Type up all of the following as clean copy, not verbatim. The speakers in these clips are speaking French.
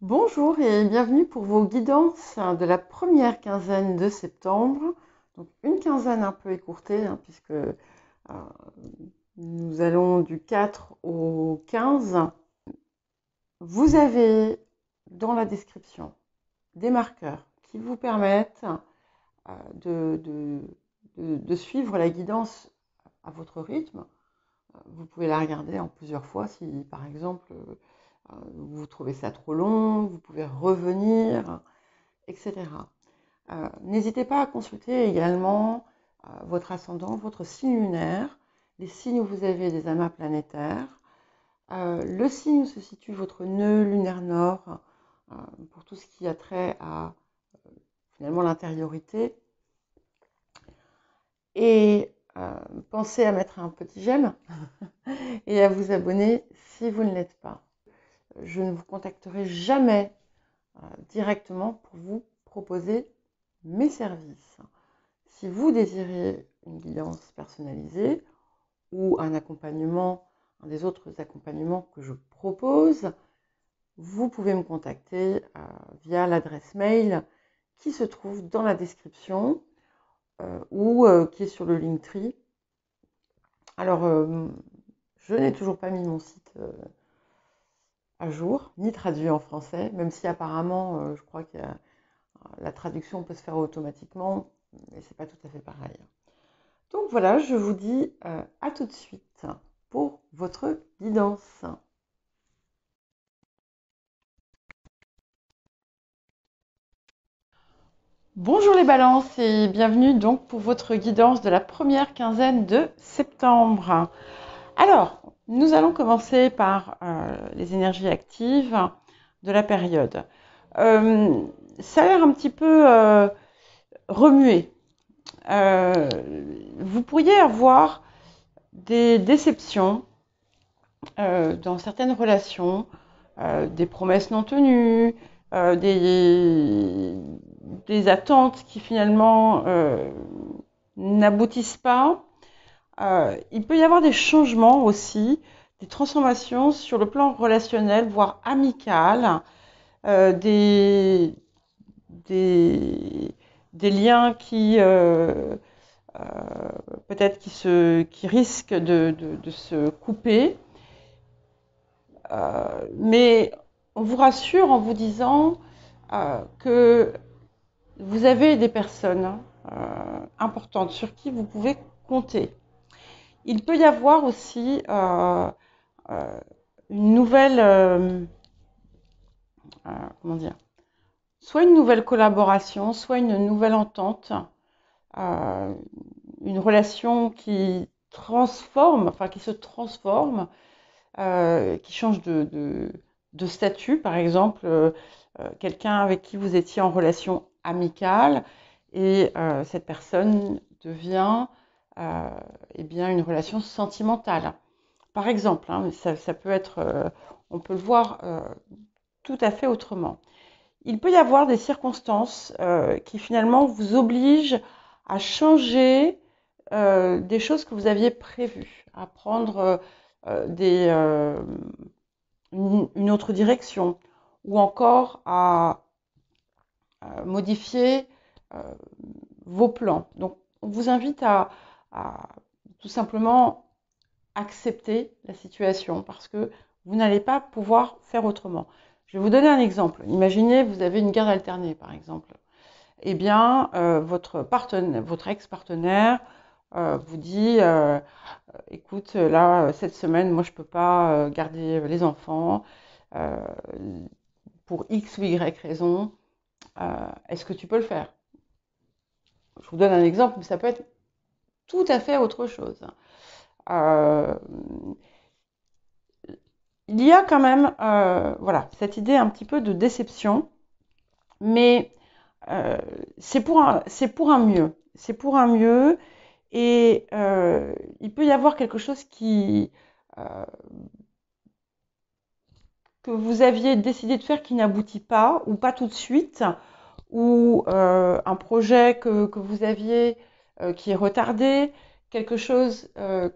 Bonjour et bienvenue pour vos guidances de la première quinzaine de septembre. Donc une quinzaine un peu écourtée puisque nous allons du 4 au 15. Vous avez dans la description des marqueurs qui vous permettent de, de- de suivre la guidance à votre rythme. Vous pouvez la regarder en plusieurs fois si par exemple vous trouvez ça trop long, vous pouvez revenir, etc. N'hésitez pas à consulter également votre ascendant, votre signe lunaire, les signes où vous avez des amas planétaires, le signe où se situe votre nœud lunaire nord, euh, pour tout ce qui a trait à finalement l'intériorité. Et pensez à mettre un petit j'aime et à vous abonner si vous ne l'êtes pas. Je ne vous contacterai jamais directement pour vous proposer mes services. Si vous désirez une guidance personnalisée ou un accompagnement, un des autres accompagnements que je propose, vous pouvez me contacter via l'adresse mail qui se trouve dans la description ou qui est sur le Linktree. Alors, je n'ai toujours pas mis mon site à jour, ni traduit en français, même si apparemment, je crois que la traduction peut se faire automatiquement, mais c'est pas tout à fait pareil. Donc voilà, je vous dis à tout de suite pour votre guidance. Bonjour les balances et bienvenue donc pour votre guidance de la première quinzaine de septembre. Alors, nous allons commencer par les énergies actives de la période. Ça a l'air un petit peu remué. Vous pourriez avoir des déceptions dans certaines relations, des promesses non tenues, des attentes qui finalement n'aboutissent pas. Il peut y avoir des changements aussi, des transformations sur le plan relationnel, voire amical, des, des, des liens qui euh, peut-être qui risquent de se couper. Mais on vous rassure en vous disant que vous avez des personnes importantes sur qui vous pouvez compter. Il peut y avoir aussi euh, une nouvelle, comment dire, soit une nouvelle collaboration, soit une nouvelle entente, euh, une relation qui transforme, enfin qui se transforme, qui change de statut, par exemple, quelqu'un avec qui vous étiez en relation amicale et cette personne devient eh bien, une relation sentimentale. Par exemple, ça peut être, on peut le voir tout à fait autrement. Il peut y avoir des circonstances qui finalement vous obligent à changer des choses que vous aviez prévues, à prendre une autre direction, ou encore à modifier euh, vos plans. Donc, on vous invite à tout simplement accepter la situation parce que vous n'allez pas pouvoir faire autrement. Je vais vous donner un exemple. Imaginez, vous avez une garde alternée, par exemple. Eh bien, votre ex-partenaire vous dit écoute, là, cette semaine, moi, je ne peux pas garder les enfants euh, pour X ou Y raison. Est-ce que tu peux le faire? Je vous donne un exemple, mais ça peut être tout à fait autre chose. Euh, il y a quand même voilà, cette idée un petit peu de déception, mais euh, c'est pour un mieux. C'est pour un mieux et il peut y avoir quelque chose euh, que vous aviez décidé de faire qui n'aboutit pas ou pas tout de suite, ou un projet que vous aviez qui est retardé, quelque chose euh,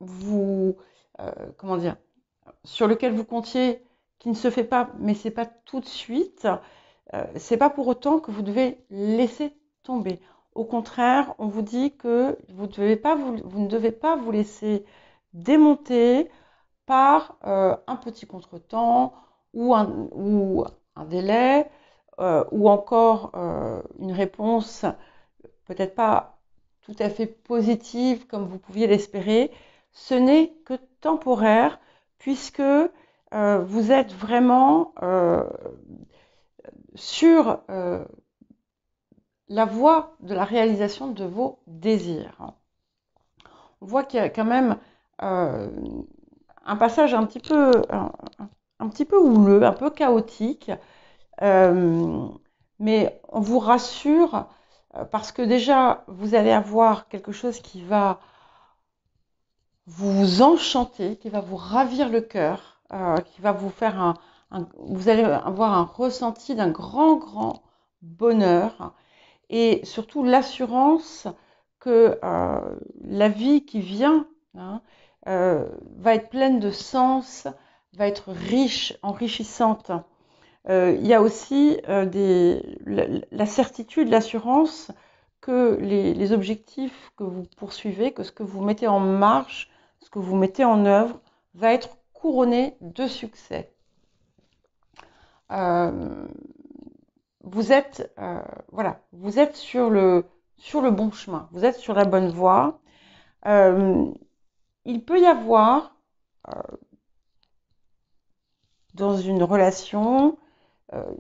vous, comment dire, sur lequel vous comptiez, qui ne se fait pas, mais c'est pas tout de suite, c'est pas pour autant que vous devez laisser tomber. Au contraire, on vous dit que vous ne devez pas vous laisser démonter par un petit contretemps ou un délai ou encore une réponse peut-être pas tout à fait positive comme vous pouviez l'espérer. Ce n'est que temporaire puisque vous êtes vraiment sur la voie de la réalisation de vos désirs. On voit qu'il y a quand même un passage un petit peu houleux, un peu chaotique, mais on vous rassure parce que déjà vous allez avoir quelque chose qui va vous enchanter, qui va vous ravir le cœur, qui va vous faire vous allez avoir un ressenti d'un grand bonheur et surtout l'assurance que la vie qui vient va être pleine de sens, va être riche, enrichissante. Il y a aussi la certitude, l'assurance que les objectifs que vous poursuivez, que ce que vous mettez en marche, ce que vous mettez en œuvre, va être couronné de succès. Vous êtes sur le bon chemin, vous êtes sur la bonne voie. Il peut y avoir dans une relation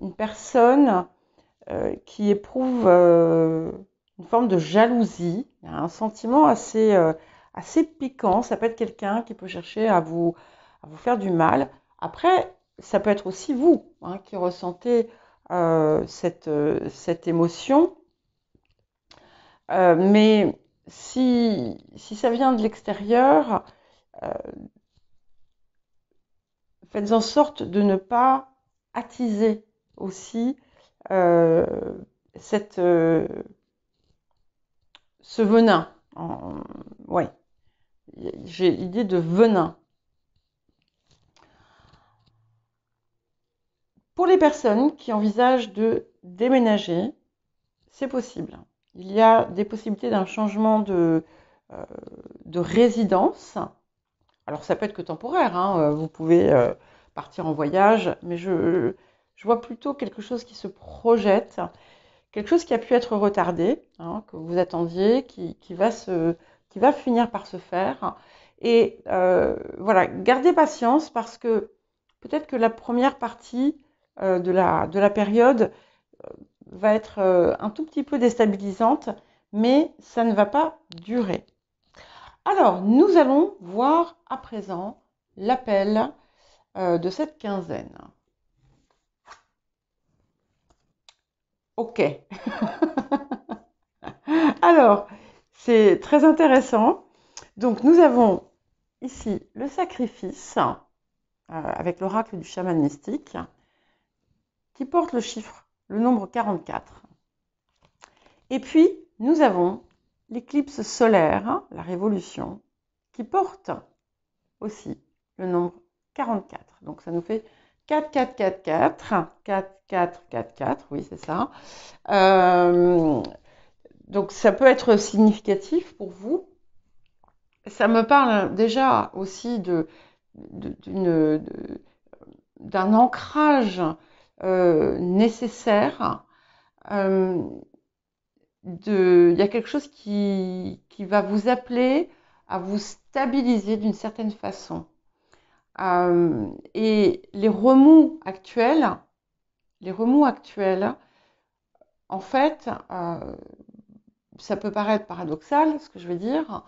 une personne qui éprouve une forme de jalousie, un sentiment assez piquant. Ça peut être quelqu'un qui peut chercher à vous faire du mal. Après, ça peut être aussi vous qui ressentez cette émotion. Mais si ça vient de l'extérieur, faites en sorte de ne pas attiser aussi ce venin. Ouais, j'ai l'idée de venin. Pour les personnes qui envisagent de déménager, c'est possible. Il y a des possibilités d'un changement de résidence. Alors ça peut être que temporaire, vous pouvez partir en voyage, mais je vois plutôt quelque chose qui se projette, quelque chose qui a pu être retardé, que vous attendiez, qui va finir par se faire. Et voilà, gardez patience parce que peut-être que la première partie de la période va être un tout petit peu déstabilisante, mais ça ne va pas durer. Alors, nous allons voir à présent l'appel de cette quinzaine. Ok. Alors, c'est très intéressant. Donc, nous avons ici le sacrifice avec l'oracle du chaman mystique qui porte le nombre 44. Et puis, nous avons l'éclipse solaire, la révolution, qui porte aussi le nombre 44. Donc, ça nous fait 4, 4, 4, 4, 4, 4, 4, 4, oui, c'est ça. Donc, ça peut être significatif pour vous. Ça me parle déjà aussi d'un ancrage nécessaire. Il y a quelque chose qui va vous appeler à vous stabiliser d'une certaine façon. Et les remous actuels, en fait, ça peut paraître paradoxal, ce que je vais dire,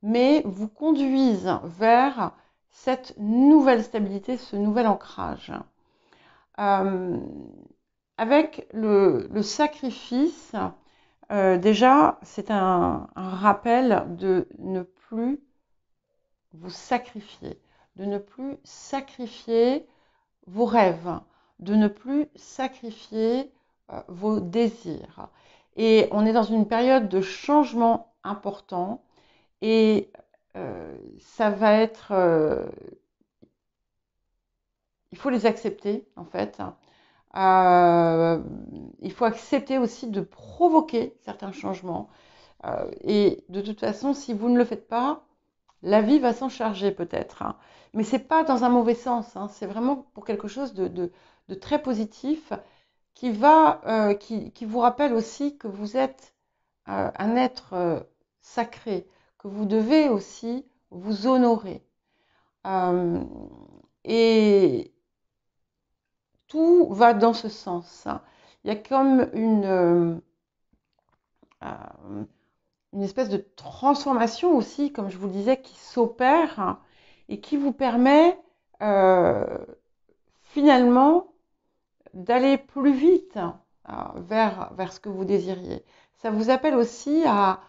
mais vous conduisent vers cette nouvelle stabilité, ce nouvel ancrage. Avec le sacrifice, déjà, c'est un rappel de ne plus vous sacrifier, de ne plus sacrifier vos rêves, de ne plus sacrifier vos désirs. Et on est dans une période de changement important et ça va être... il faut les accepter, en fait. Il faut accepter aussi de provoquer certains changements. Et de toute façon, si vous ne le faites pas, la vie va s'en charger peut-être. Hein. Mais c'est pas dans un mauvais sens. Hein. C'est vraiment pour quelque chose de très positif qui vous rappelle aussi que vous êtes un être sacré, que vous devez aussi vous honorer. Euh, et tout va dans ce sens. Hein. Il y a comme une espèce de transformation aussi, comme je vous le disais, qui s'opère hein, et qui vous permet euh, finalement d'aller plus vite vers ce que vous désiriez. Ça vous appelle aussi à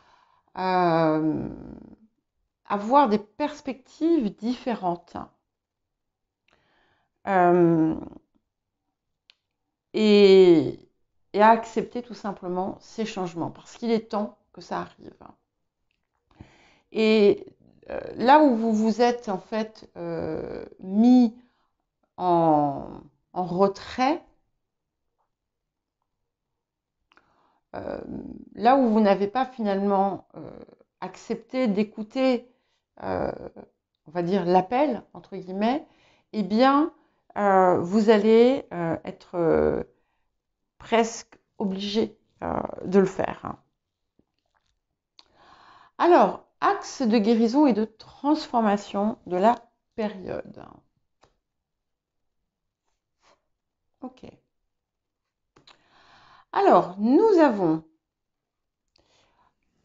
avoir des perspectives différentes. Euh, et, et à accepter tout simplement ces changements, parce qu'il est temps que ça arrive. Et là où vous vous êtes en fait mis en retrait, euh, là où vous n'avez pas finalement accepté d'écouter, on va dire, l'appel, entre guillemets, eh bien, vous allez être presque obligé de le faire. Hein. Alors, axe de guérison et de transformation de la période. Ok. Alors, nous avons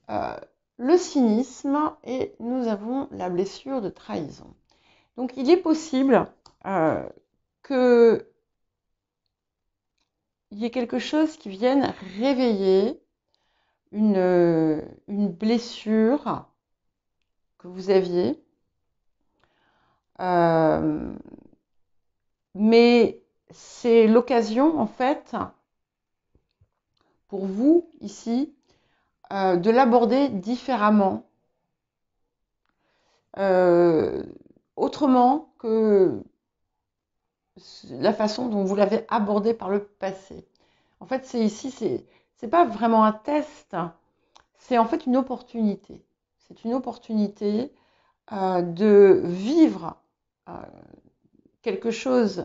euh, le cynisme et nous avons la blessure de trahison. Donc, il est possible qu'il y ait quelque chose qui vienne réveiller une blessure que vous aviez. Mais c'est l'occasion, en fait, pour vous, ici, de l'aborder différemment, autrement que la façon dont vous l'avez abordé par le passé. En fait, c'est pas vraiment un test, c'est en fait une opportunité. C'est une opportunité de vivre quelque chose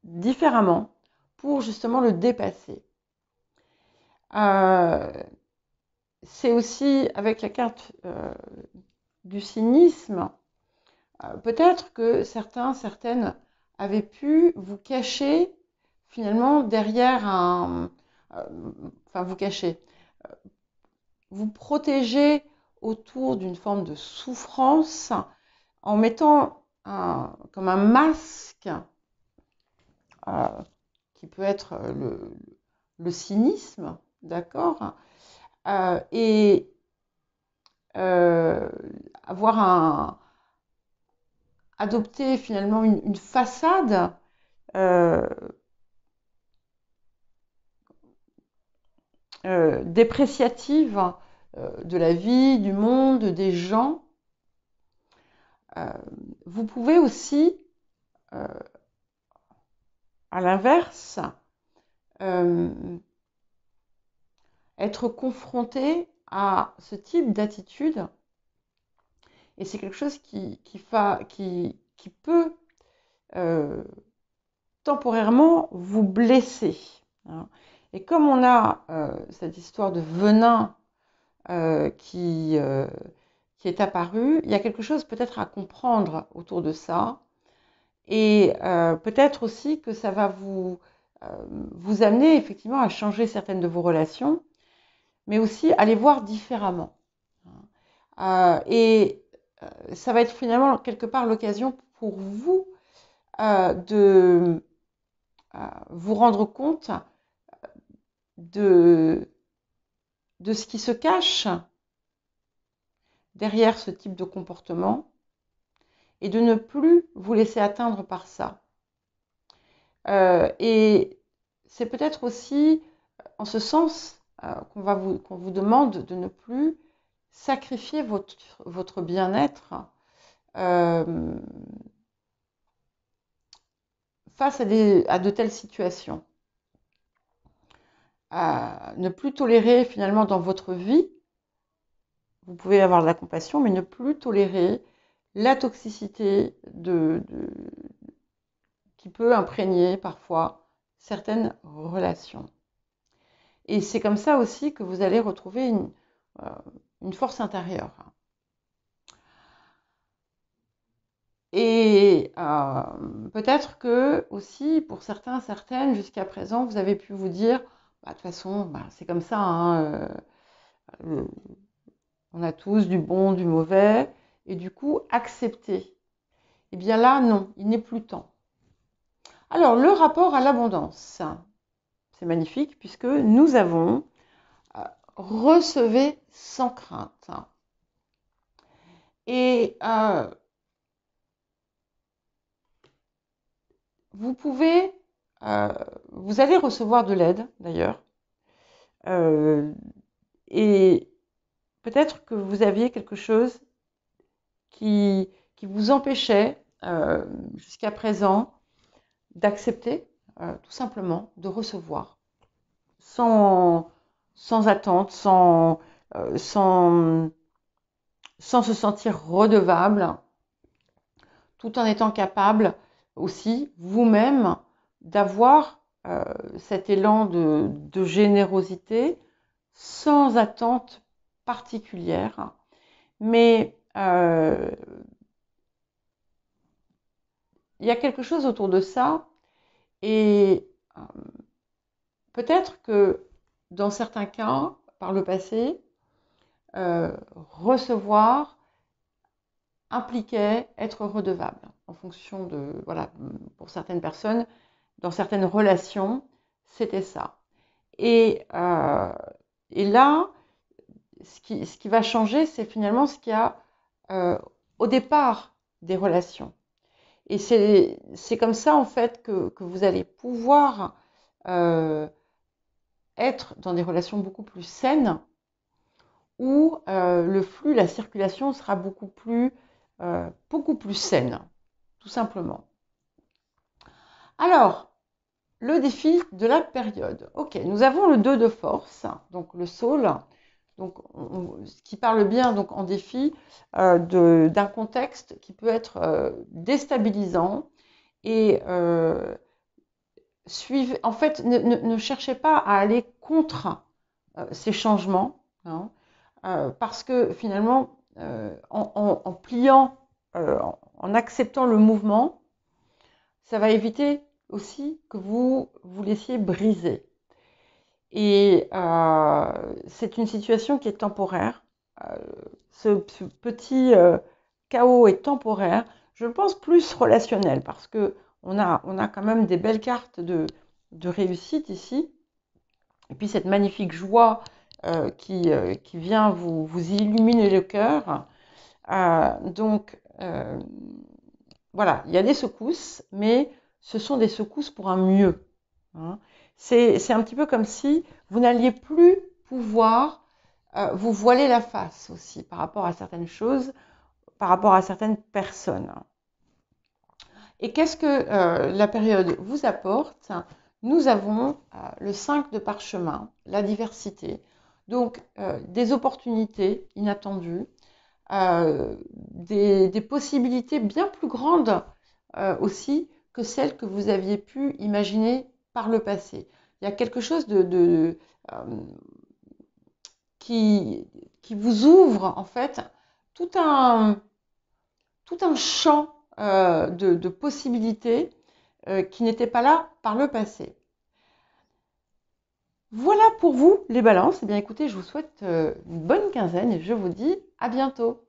différemment pour justement le dépasser. C'est aussi avec la carte du cynisme, peut-être que certaines avaient pu vous cacher finalement derrière enfin vous cacher, vous protéger autour d'une forme de souffrance en mettant comme un masque qui peut être le cynisme, d'accord, et adopter finalement une façade dépréciative de la vie, du monde, des gens. Vous pouvez aussi, à l'inverse, être confronté à ce type d'attitude. Et c'est quelque chose qui peut temporairement vous blesser. Hein. Et comme on a cette histoire de venin qui est apparue, il y a quelque chose peut-être à comprendre autour de ça. Et peut-être aussi que ça va vous amener effectivement à changer certaines de vos relations, mais aussi à les voir différemment. Et ça va être finalement quelque part l'occasion pour vous de vous rendre compte de ce qui se cache derrière ce type de comportement et de ne plus vous laisser atteindre par ça. Et c'est peut-être aussi en ce sens qu'on vous demande de ne plus sacrifier votre bien-être face à de telles situations. Ne plus tolérer finalement dans votre vie, vous pouvez avoir de la compassion, mais ne plus tolérer la toxicité qui peut imprégner parfois certaines relations. Et c'est comme ça aussi que vous allez retrouver une force intérieure. Et peut-être que aussi, pour certains, certaines, jusqu'à présent, vous avez pu vous dire, de toute façon, c'est comme ça, hein, on a tous du bon, du mauvais, et du coup, accepter. Eh bien là, non, il n'est plus temps. Alors, le rapport à l'abondance, c'est magnifique, puisque nous avons recevez sans crainte. Et vous pouvez, vous allez recevoir de l'aide d'ailleurs, et peut-être que vous aviez quelque chose qui vous empêchait jusqu'à présent d'accepter, tout simplement, de recevoir, sans attente, sans se sentir redevable, tout en étant capable aussi vous-même d'avoir cet élan de générosité sans attente particulière. Mais il y a quelque chose autour de ça et peut-être que dans certains cas, par le passé, recevoir impliquait être redevable en fonction de, voilà, pour certaines personnes, dans certaines relations, c'était ça. Et là, ce qui va changer, c'est finalement ce qu'il y a au départ des relations. Et c'est comme ça, en fait, que vous allez pouvoir être dans des relations beaucoup plus saines, où le flux, la circulation sera beaucoup plus saine, tout simplement. Alors, le défi de la période. Ok, nous avons le 2 de force, donc le Soul, donc ce qui parle bien donc en défi d'un contexte qui peut être déstabilisant et suivez. En fait, ne cherchez pas à aller contre ces changements, hein, parce que finalement, en pliant, en acceptant le mouvement, ça va éviter aussi que vous vous laissiez briser. Et c'est une situation qui est temporaire. Ce petit chaos est temporaire. Je pense plus relationnel parce que on a quand même des belles cartes de réussite ici. Et puis cette magnifique joie qui vient vous illuminer le cœur. Donc voilà, il y a des secousses, mais ce sont des secousses pour un mieux. Hein. C'est un petit peu comme si vous n'alliez plus pouvoir vous voiler la face aussi par rapport à certaines choses, par rapport à certaines personnes. Et qu'est-ce que la période vous apporte? Nous avons le 5 de parchemin, la diversité, donc des opportunités inattendues, des possibilités bien plus grandes aussi que celles que vous aviez pu imaginer par le passé. Il y a quelque chose qui vous ouvre en fait tout un champ de possibilités qui n'étaient pas là par le passé. Voilà pour vous les balances. Eh bien écoutez, je vous souhaite une bonne quinzaine et je vous dis à bientôt.